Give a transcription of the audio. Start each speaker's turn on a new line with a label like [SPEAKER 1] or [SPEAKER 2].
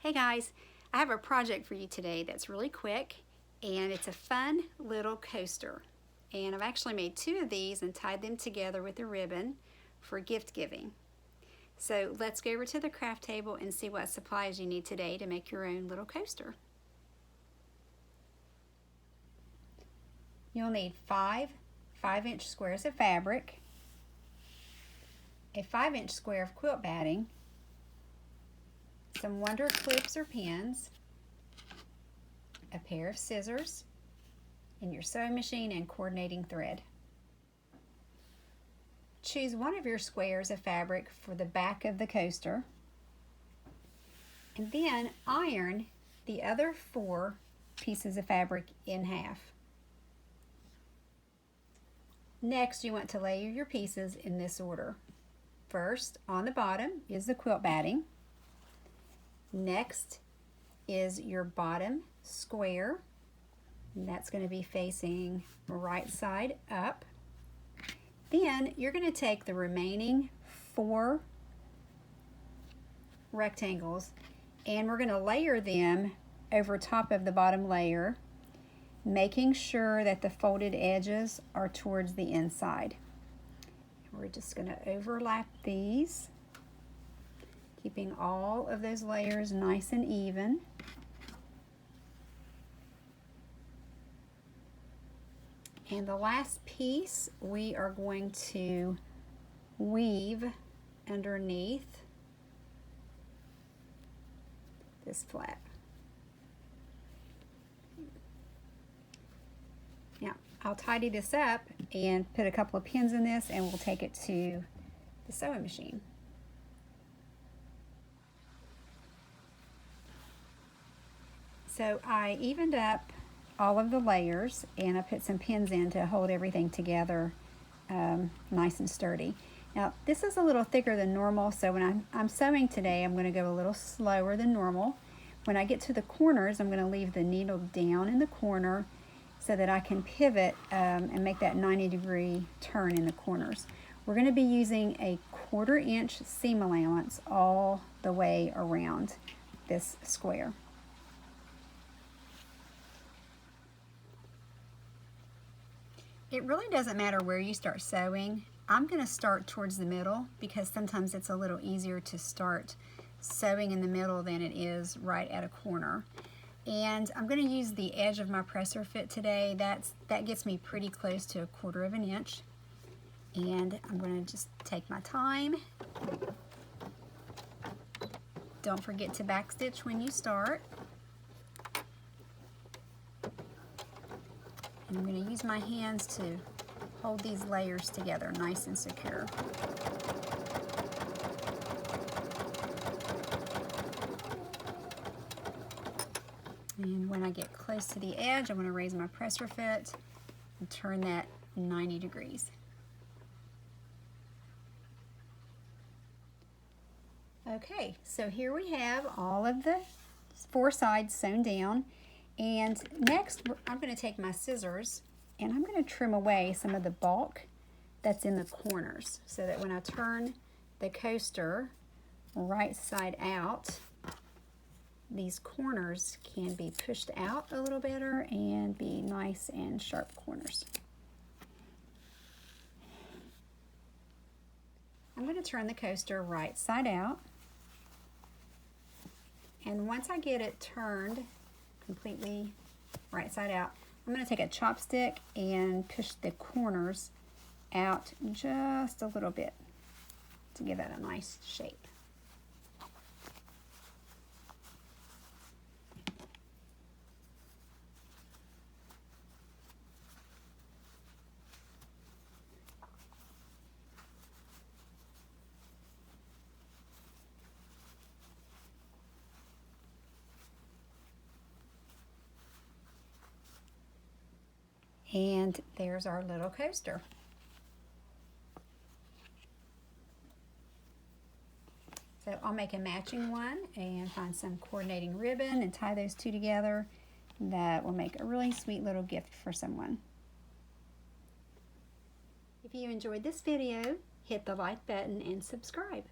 [SPEAKER 1] Hey guys, I have a project for you today that's really quick and it's a fun little coaster. And I've actually made two of these and tied them together with a ribbon for gift giving. So let's go over to the craft table and see what supplies you need today to make your own little coaster. You'll need 5-inch squares of fabric, a 5-inch square of quilt batting, some Wonder clips or pins, a pair of scissors, and your sewing machine and coordinating thread. Choose one of your squares of fabric for the back of the coaster, and then iron the other 4 pieces of fabric in half. Next, you want to layer your pieces in this order. First, on the bottom is the quilt batting. Next is your bottom square, and that's going to be facing right side up. Then you're going to take the remaining 4 rectangles and we're going to layer them over top of the bottom layer, making sure that the folded edges are towards the inside. We're just going to overlap these, keeping all of those layers nice and even. And the last piece we are going to weave underneath this flap. Now, I'll tidy this up and put a couple of pins in this and we'll take it to the sewing machine. So I evened up all of the layers and I put some pins in to hold everything together nice and sturdy. Now this is a little thicker than normal, so when I'm sewing today I'm going to go a little slower than normal. When I get to the corners, I'm going to leave the needle down in the corner so that I can pivot and make that 90-degree turn in the corners. We're going to be using a 1/4 inch seam allowance all the way around this square. It really doesn't matter where you start sewing. I'm going to start towards the middle because sometimes it's a little easier to start sewing in the middle than it is right at a corner. And I'm going to use the edge of my presser fit today. That gets me pretty close to 1/4 inch. And I'm going to just take my time. Don't forget to backstitch when you start. And I'm going to use my hands to hold these layers together nice and secure. And when I get close to the edge, I'm going to raise my presser fit and turn that 90 degrees. Okay, so here we have all of the 4 sides sewn down. And next, I'm going to take my scissors and I'm going to trim away some of the bulk that's in the corners so that when I turn the coaster right side out, these corners can be pushed out a little better and be nice and sharp corners. I'm going to turn the coaster right side out. And once I get it turned completely right side out, I'm going to take a chopstick and push the corners out just a little bit to give that a nice shape. And there's our little coaster. So I'll make a matching one and find some coordinating ribbon and tie those 2 together. That will make a really sweet little gift for someone. If you enjoyed this video, hit the like button and subscribe.